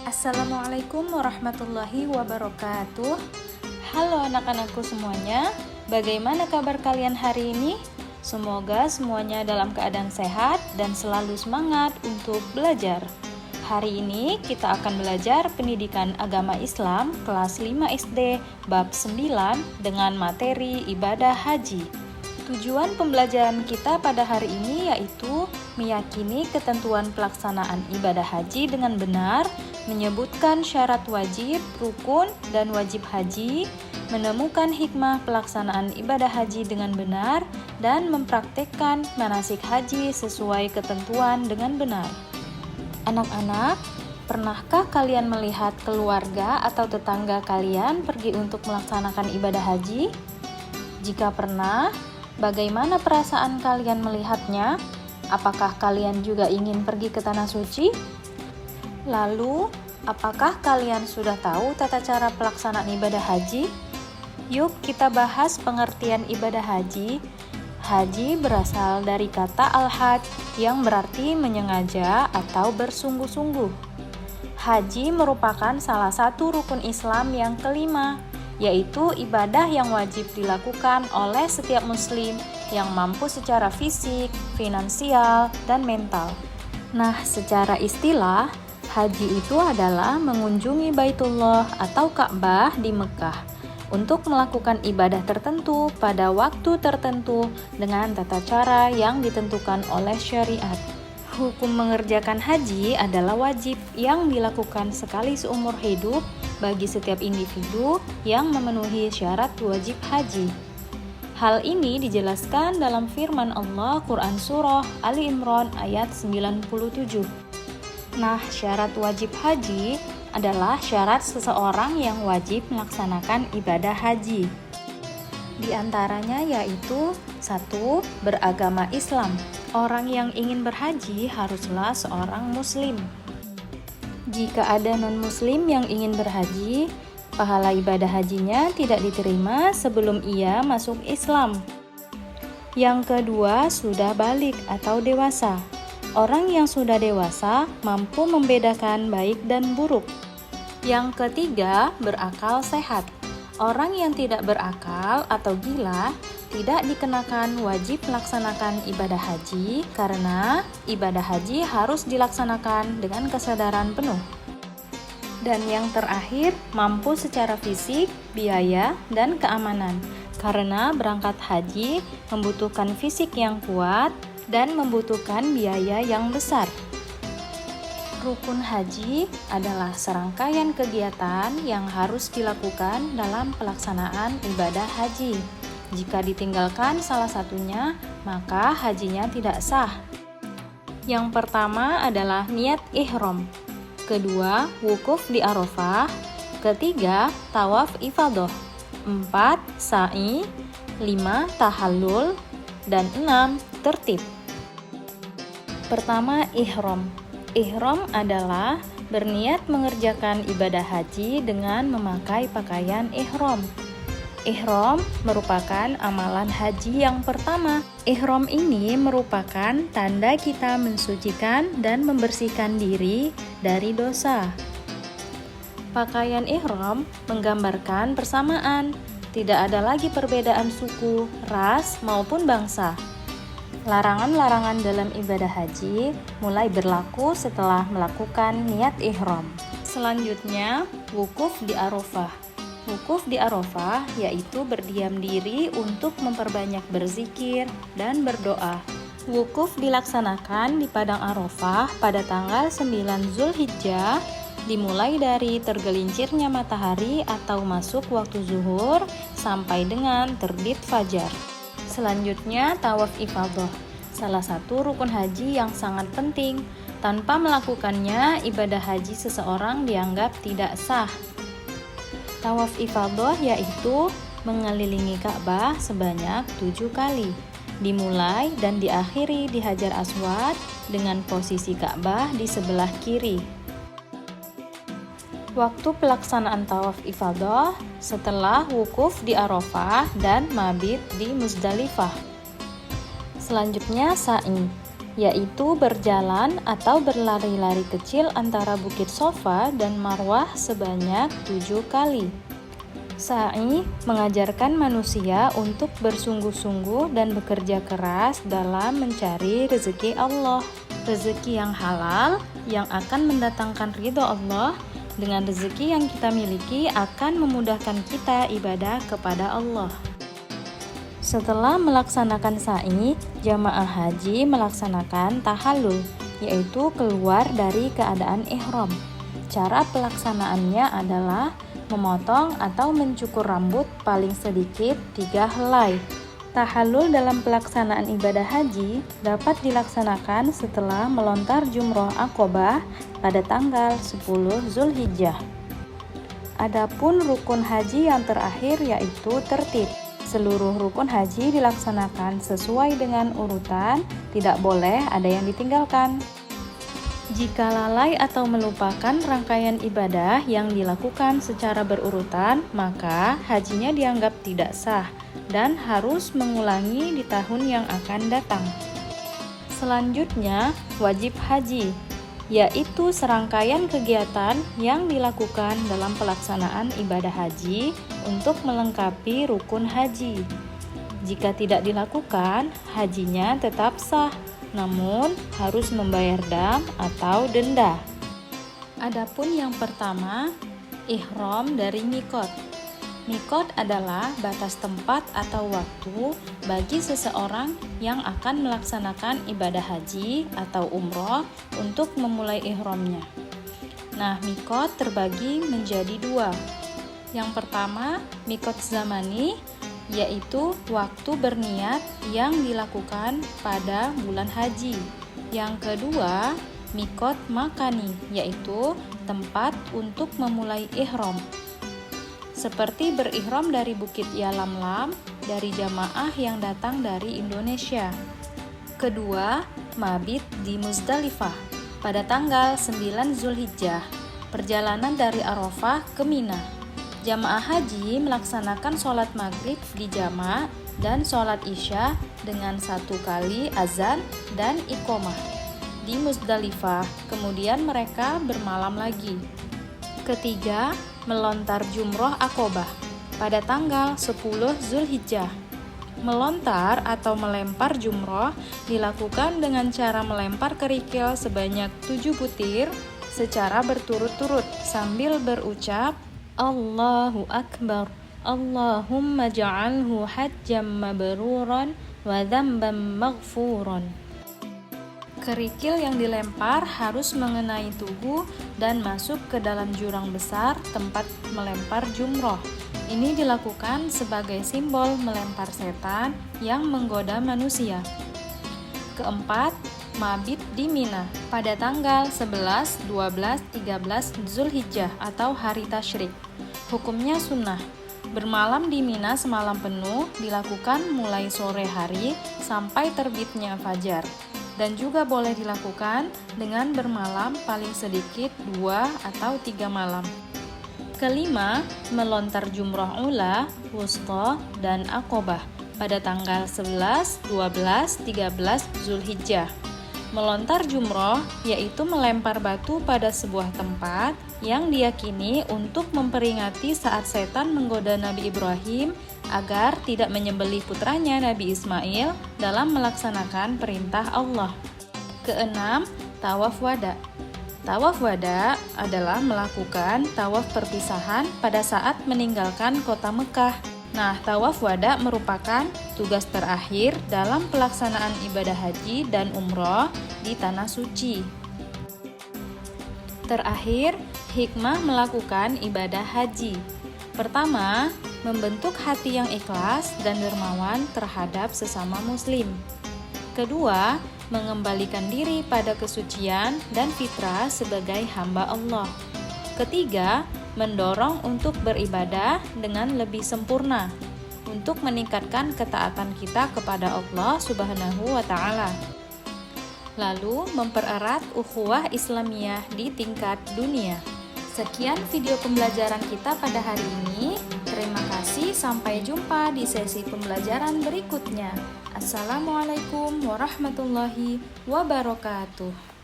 Assalamualaikum warahmatullahi wabarakatuh. Halo anak-anakku semuanya, bagaimana kabar kalian hari ini? Semoga semuanya dalam keadaan sehat dan selalu semangat untuk belajar. Hari ini kita akan belajar pendidikan agama Islam kelas 5 SD bab 9 dengan materi ibadah haji. Tujuan pembelajaran kita pada hari ini yaitu meyakini ketentuan pelaksanaan ibadah haji dengan benar, menyebutkan syarat wajib, rukun, dan wajib haji, menemukan hikmah pelaksanaan ibadah haji dengan benar, dan mempraktekkan manasik haji sesuai ketentuan dengan benar. Anak-anak, pernahkah kalian melihat keluarga atau tetangga kalian pergi untuk melaksanakan ibadah haji? Jika pernah, bagaimana perasaan kalian melihatnya? Apakah kalian juga ingin pergi ke tanah suci? Lalu, apakah kalian sudah tahu tata cara pelaksanaan ibadah haji? Yuk kita bahas pengertian ibadah haji. Haji berasal dari kata al-hajj yang berarti menyengaja atau bersungguh-sungguh. Haji merupakan salah satu rukun Islam yang kelima, yaitu ibadah yang wajib dilakukan oleh setiap muslim yang mampu secara fisik, finansial, dan mental. Nah, secara istilah, haji itu adalah mengunjungi Baitullah atau Ka'bah di Mekah untuk melakukan ibadah tertentu pada waktu tertentu dengan tata cara yang ditentukan oleh syariat. Hukum mengerjakan haji adalah wajib yang dilakukan sekali seumur hidup bagi setiap individu yang memenuhi syarat wajib haji. Hal ini dijelaskan dalam firman Allah Quran Surah Ali Imran ayat 97. Nah, syarat wajib haji adalah syarat seseorang yang wajib melaksanakan ibadah haji. Di antaranya yaitu 1. Beragama Islam. Orang yang ingin berhaji haruslah seorang muslim. Jika ada non-muslim yang ingin berhaji, pahala ibadah hajinya tidak diterima sebelum ia masuk Islam. Yang kedua, sudah balik atau dewasa. Orang yang sudah dewasa mampu membedakan baik dan buruk. Yang ketiga, berakal sehat. Orang yang tidak berakal atau gila tidak dikenakan wajib melaksanakan ibadah haji karena ibadah haji harus dilaksanakan dengan kesadaran penuh. Dan yang terakhir, mampu secara fisik, biaya, dan keamanan karena berangkat haji membutuhkan fisik yang kuat dan membutuhkan biaya yang besar. Rukun haji adalah serangkaian kegiatan yang harus dilakukan dalam pelaksanaan ibadah haji. Jika ditinggalkan salah satunya, maka hajinya tidak sah. Yang pertama adalah niat ihram. Kedua, wukuf di Arafah. Ketiga, tawaf ifadah. 4. Sa'i. 5. Tahallul. Dan 6. Tertib. Pertama, ihram. Ihram adalah berniat mengerjakan ibadah haji dengan memakai pakaian ihram. Ihram merupakan amalan haji yang pertama. Ihram ini merupakan tanda kita mensucikan dan membersihkan diri dari dosa. Pakaian ihram menggambarkan persamaan. Tidak ada lagi perbedaan suku, ras, maupun bangsa. Larangan-larangan dalam ibadah haji mulai berlaku setelah melakukan niat ihram. Selanjutnya, wukuf di Arafah. Wukuf di Arafah yaitu berdiam diri untuk memperbanyak berzikir dan berdoa. Wukuf dilaksanakan di padang Arafah pada tanggal 9 Zulhijjah, dimulai dari tergelincirnya matahari atau masuk waktu zuhur sampai dengan terbit fajar. Selanjutnya, tawaf ifadah, salah satu rukun haji yang sangat penting. Tanpa melakukannya, ibadah haji seseorang dianggap tidak sah. Tawaf ifadah yaitu mengelilingi Ka'bah sebanyak 7 kali. Dimulai dan diakhiri di Hajar Aswad dengan posisi Ka'bah di sebelah kiri. Waktu pelaksanaan tawaf ifadah setelah wukuf di Arafah dan mabit di Muzdalifah. Selanjutnya sa'i. yaitu berjalan atau berlari-lari kecil antara Bukit Sofa dan Marwah sebanyak 7 kali. Sa'i mengajarkan manusia untuk bersungguh-sungguh dan bekerja keras dalam mencari rezeki Allah. Rezeki yang halal yang akan mendatangkan ridho Allah. Dengan rezeki yang kita miliki akan memudahkan kita ibadah kepada Allah. Setelah melaksanakan sa'i, jamaah haji melaksanakan tahallul, yaitu keluar dari keadaan ihram. Cara pelaksanaannya adalah memotong atau mencukur rambut paling sedikit 3 helai. Tahallul dalam pelaksanaan ibadah haji dapat dilaksanakan setelah melontar jumroh Aqobah pada tanggal 10 Zulhijjah. Adapun rukun haji yang terakhir yaitu tertib. Seluruh rukun haji dilaksanakan sesuai dengan urutan, tidak boleh ada yang ditinggalkan. Jika lalai atau melupakan rangkaian ibadah yang dilakukan secara berurutan, maka hajinya dianggap tidak sah dan harus mengulangi di tahun yang akan datang. Selanjutnya, wajib haji, yaitu serangkaian kegiatan yang dilakukan dalam pelaksanaan ibadah haji untuk melengkapi rukun haji. Jika tidak dilakukan, hajinya tetap sah, namun harus membayar dam atau denda. Adapun yang pertama, ihram dari mikot. Mikot adalah batas tempat atau waktu bagi seseorang yang akan melaksanakan ibadah haji atau umroh untuk memulai ihramnya. Nah, mikot terbagi menjadi 2. Yang pertama, mikot zamani, yaitu waktu berniat yang dilakukan pada bulan haji. Yang kedua, mikot makani, yaitu tempat untuk memulai ihram. Seperti berihram dari Bukit Yalamlam dari jamaah yang datang dari Indonesia. Kedua, mabit di Muzdalifah pada tanggal 9 Zulhijjah, perjalanan dari Arafah ke Mina. Jamaah haji melaksanakan sholat maghrib di jama' dan sholat isya dengan 1 kali azan dan iqomah di Muzdalifah, kemudian mereka bermalam lagi. Ketiga, melontar jumroh Aqobah pada tanggal 10 Zulhijjah. Melontar atau melempar jumroh dilakukan dengan cara melempar kerikil sebanyak 7 butir secara berturut-turut sambil berucap Allahu Akbar, Allahumma ja'alhu hajjam mabruran wa dzamban maghfuran. Kerikil yang dilempar harus mengenai tubuh dan masuk ke dalam jurang besar tempat melempar jumroh. Ini dilakukan sebagai simbol melempar setan yang menggoda manusia. Keempat, mabit di Mina pada tanggal 11, 12, 13 Zulhijjah atau hari tasyrik. Hukumnya sunnah. Bermalam di Mina semalam penuh dilakukan mulai sore hari sampai terbitnya fajar. Dan juga boleh dilakukan dengan bermalam paling sedikit 2 atau 3 malam. Kelima, melontar jumroh ula, wusta, dan Aqobah pada tanggal 11, 12, 13 Zulhijjah. Melontar jumroh yaitu melempar batu pada sebuah tempat yang diyakini untuk memperingati saat setan menggoda Nabi Ibrahim agar tidak menyembelih putranya Nabi Ismail dalam melaksanakan perintah Allah. Keenam, tawaf wada. Tawaf wada adalah melakukan tawaf perpisahan pada saat meninggalkan kota Mekah. Nah, tawaf wada merupakan tugas terakhir dalam pelaksanaan ibadah haji dan umroh di Tanah Suci. Terakhir, hikmah melakukan ibadah haji. Pertama, membentuk hati yang ikhlas dan dermawan terhadap sesama muslim. Kedua, mengembalikan diri pada kesucian dan fitrah sebagai hamba Allah. Ketiga, mendorong untuk beribadah dengan lebih sempurna untuk meningkatkan ketaatan kita kepada Allah Subhanahu wa Ta'ala. Lalu, mempererat ukhuwah Islamiyah di tingkat dunia. Sekian video pembelajaran kita pada hari ini. Terima kasih, sampai jumpa di sesi pembelajaran berikutnya. Assalamualaikum warahmatullahi wabarakatuh.